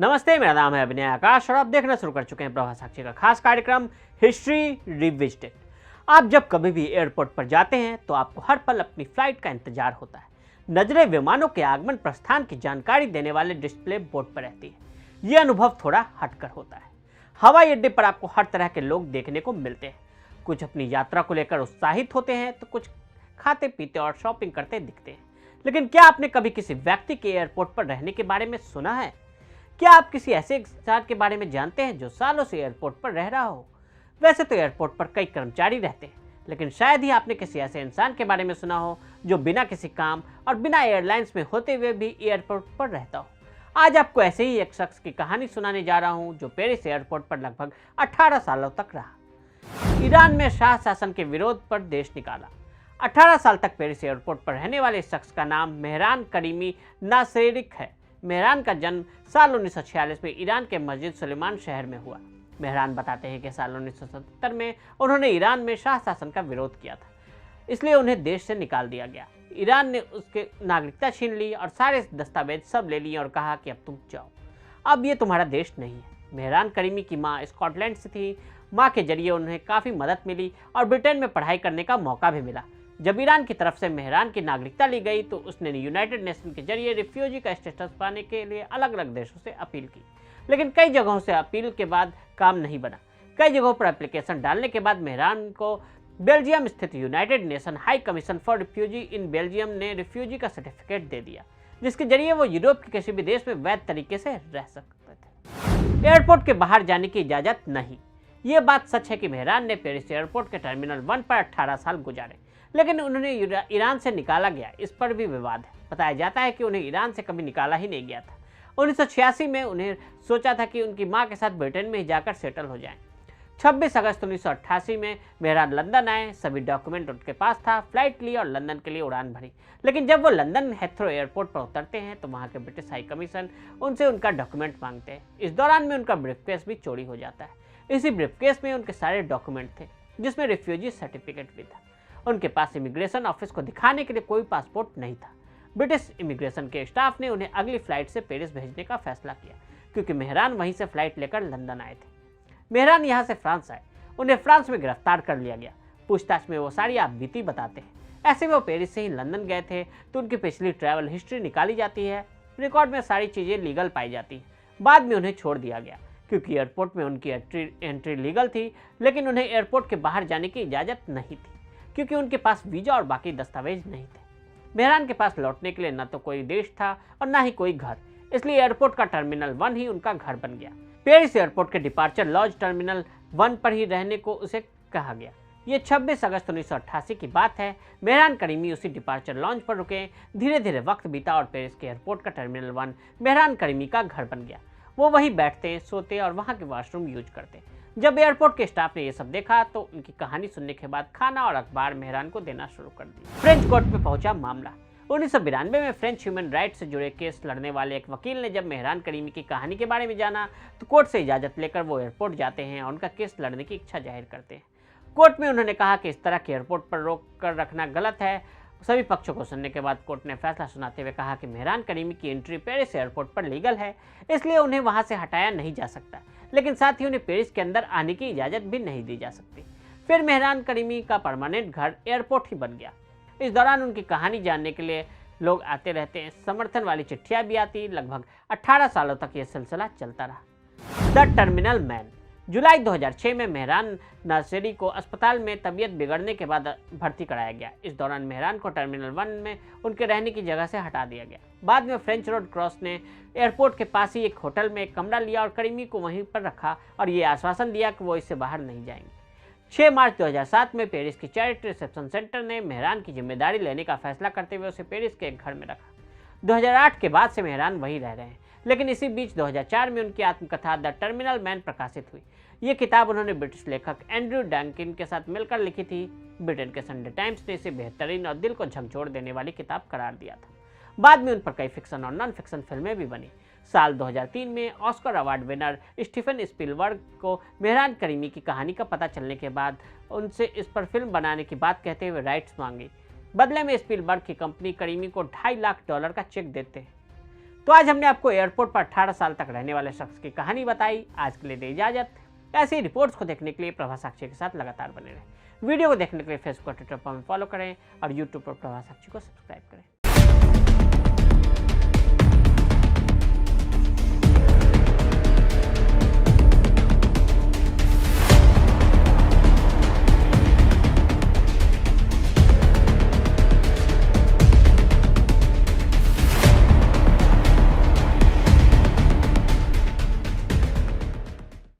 नमस्ते, मेरा नाम है अभिनय आकाश और आप देखना शुरू कर चुके हैं प्रभा साक्षी का खास कार्यक्रम हिस्ट्री रिविजिटेड। आप जब कभी भी एयरपोर्ट पर जाते हैं तो आपको हर पल अपनी फ्लाइट का इंतजार होता है। नजरें विमानों के आगमन प्रस्थान की जानकारी देने वाले डिस्प्ले बोर्ड पर रहती है। यह अनुभव थोड़ा हटकर होता है। हवाई अड्डे पर आपको हर तरह के लोग देखने को मिलते हैं। कुछ अपनी यात्रा को लेकर उत्साहित होते हैं तो कुछ खाते पीते और शॉपिंग करते दिखते हैं। लेकिन क्या आपने कभी किसी व्यक्ति के एयरपोर्ट पर रहने के बारे में सुना है? क्या आप किसी ऐसे इंसान के बारे में जानते हैं जो सालों से एयरपोर्ट पर रह रहा हो? वैसे तो एयरपोर्ट पर कई कर्मचारी रहते हैं, लेकिन शायद ही आपने किसी ऐसे इंसान के बारे में सुना हो जो बिना किसी काम और बिना एयरलाइंस में होते हुए भी एयरपोर्ट पर रहता हो। आज आपको ऐसे ही एक शख्स की कहानी सुनाने जा रहा हूं जो पेरिस एयरपोर्ट पर लगभग 18 सालों तक रहा। ईरान में शाह शासन के विरोध पर देश निकाला। 18 साल तक पेरिस एयरपोर्ट पर रहने वाले इस शख्स का नाम मेहरान करीमी नासेरिक है। मेहरान का जन्म साल 1946 में ईरान के मस्जिद सुलेमान शहर में हुआ। मेहरान बताते हैं कि साल 1977 में उन्होंने ईरान में शाह शासन का विरोध किया था, इसलिए उन्हें देश से निकाल दिया गया। ईरान ने उसके नागरिकता छीन ली और सारे दस्तावेज सब ले लिए और कहा कि अब तुम जाओ, अब ये तुम्हारा देश नहीं है। मेहरान करीमी की माँ स्कॉटलैंड से थी। माँ के जरिए उन्हें काफ़ी मदद मिली और ब्रिटेन में पढ़ाई करने का मौका भी मिला। जब ईरान की तरफ से मेहरान की नागरिकता ली गई तो उसने यूनाइटेड नेशन के जरिए रिफ्यूजी का स्टेटस पाने के लिए अलग अलग देशों से अपील की, लेकिन कई जगहों से अपील के बाद काम नहीं बना। कई जगहों पर एप्लीकेशन डालने के बाद मेहरान को बेल्जियम स्थित United nation high commission for refugee in Belgium ने रिफ्यूजी का सर्टिफिकेट दे दिया, जिसके जरिए वो यूरोप के किसी भी देश में वैध तरीके से रह सकते थे। एयरपोर्ट के बाहर जाने की इजाज़त नहीं। ये बात सच है कि मेहरान ने पेरिस एयरपोर्ट के टर्मिनल 1 पर 18 साल गुजारे, लेकिन उन्हें ईरान से निकाला गया, इस पर भी विवाद है। बताया जाता है कि उन्हें ईरान से कभी निकाला ही नहीं गया था। 1986 में उन्हें सोचा था कि उनकी मां के साथ ब्रिटेन में ही जाकर सेटल हो जाएं। 26 अगस्त 1988 में मेहरान लंदन आए। सभी डॉक्यूमेंट उनके पास था। फ्लाइट ली और लंदन के लिए उड़ान भरी। लेकिन जब वो लंदन हेथ्रो एयरपोर्ट पर उतरते हैं तो वहाँ के ब्रिटिश हाई कमीशन उनसे उनका डॉक्यूमेंट मांगते हैं। इस दौरान में उनका ब्रीफकेस भी चोरी हो जाता है। इसी ब्रीफकेस में उनके सारे डॉक्यूमेंट थे, जिसमें रिफ्यूजी सर्टिफिकेट भी था। उनके पास इमिग्रेशन ऑफिस को दिखाने के लिए कोई पासपोर्ट नहीं था। ब्रिटिश इमिग्रेशन के स्टाफ ने उन्हें अगली फ्लाइट से पेरिस भेजने का फैसला किया, क्योंकि मेहरान वहीं से फ्लाइट लेकर लंदन आए थे। मेहरान यहाँ से फ्रांस आए। उन्हें फ्रांस में गिरफ्तार कर लिया गया। पूछताछ में वो सारी आप बीती बताते हैं। ऐसे में वो पेरिस से ही लंदन गए थे तो उनकी पिछली ट्रैवल हिस्ट्री निकाली जाती है। रिकॉर्ड में सारी चीज़ें लीगल पाई जाती हैं। बाद में उन्हें छोड़ दिया गया, क्योंकि एयरपोर्ट में उनकी एंट्री लीगल थी, लेकिन उन्हें एयरपोर्ट के बाहर जाने की इजाज़त नहीं थी, क्योंकि उनके पास वीज़ा और बाकी दस्तावेज नहीं थे। मेहरान के पास लौटने के लिए न तो कोई देश था और न ही कोई घर, इसलिए एयरपोर्ट का टर्मिनल 1 ही उनका घर बन गया। पेरिस एयरपोर्ट के डिपार्चर लॉज टर्मिनल 1 पर ही रहने को उसे कहा गया। ये 26 अगस्त 1988 की बात है। मेहरान करीमी उसी डिपार्चर लॉन्च पर रुके। धीरे धीरे वक्त बीता और पेरिस के एयरपोर्ट का टर्मिनल 1 मेहरान करीमी का घर बन गया। वो वहीं बैठते, सोते और वहाँ के वॉशरूम यूज करते। जब एयरपोर्ट के स्टाफ ने ये सब देखा तो उनकी कहानी सुनने के बाद खाना और अखबार मेहरान को देना शुरू कर दिया। फ्रेंच कोर्ट में पहुंचा मामला। 1992 में फ्रेंच ह्यूमन राइट्स से जुड़े केस लड़ने वाले एक वकील ने जब मेहरान करीमी की कहानी के बारे में जाना तो कोर्ट से इजाज़त लेकर वो एयरपोर्ट जाते हैं और उनका केस लड़ने की इच्छा जाहिर करते हैं। कोर्ट में उन्होंने कहा कि इस तरह के एयरपोर्ट पर रोक कर रखना गलत है। सभी पक्षों को सुनने के बाद कोर्ट ने फैसला सुनाते हुए कहा कि मेहरान करीमी की एंट्री पेरिस एयरपोर्ट पर लीगल है, इसलिए उन्हें वहां से हटाया नहीं जा सकता, लेकिन साथ ही उन्हें पेरिस के अंदर आने की इजाज़त भी नहीं दी जा सकती। फिर मेहरान करीमी का परमानेंट घर एयरपोर्ट ही बन गया। इस दौरान उनकी कहानी जानने के लिए लोग आते रहते हैं। समर्थन वाली चिट्ठियाँ भी आती। लगभग 18 सालों तक यह सिलसिला चलता रहा। The terminal man. जुलाई 2006 में मेहरान नासेरी को अस्पताल में तबीयत बिगड़ने के बाद भर्ती कराया गया। इस दौरान मेहरान को टर्मिनल 1 में उनके रहने की जगह से हटा दिया गया। बाद में फ्रेंच रोड क्रॉस ने एयरपोर्ट के पास ही एक होटल में एक कमरा लिया और करीमी को वहीं पर रखा और ये आश्वासन दिया कि वो इससे बाहर नहीं जाएंगे। 6 मार्च 2007 में पेरिस की चैरिटी रिसेप्शन सेंटर ने मेहरान की जिम्मेदारी लेने का फैसला करते हुए उसे पेरिस के एक घर में रखा। 2008 के बाद से मेहरान वहीं रह रहे हैं, लेकिन इसी बीच 2004 में उनकी आत्मकथा द टर्मिनल मैन प्रकाशित हुई। ये किताब उन्होंने ब्रिटिश लेखक एंड्रयू डंकिन के साथ मिलकर लिखी थी। ब्रिटेन के संडे टाइम्स ने इसे बेहतरीन और दिल को झकझोर देने वाली किताब करार दिया था। बाद में उन पर कई फिक्शन और नॉन फिक्शन फिल्में भी बनी। साल 2003 में Oscar award winner Steven Spielberg को मेहरान करीमी की कहानी का पता चलने के बाद उनसे इस पर फिल्म बनाने की बात कहते हुए राइट्स मांगी। बदले में स्पीलबर्ग की कंपनी करीमी को $2.5 लाख का चेक देते हैं। तो आज हमने आपको एयरपोर्ट पर 18 साल तक रहने वाले शख्स की कहानी बताई। आज के लिए दी इजाजत। ऐसी रिपोर्ट्स को देखने के लिए प्रभा साक्षी के साथ लगातार बने रहें। वीडियो को देखने के लिए फेसबुक और ट्विटर पर हमें फॉलो करें और यूट्यूब पर प्रभा साक्षी को सब्सक्राइब करें।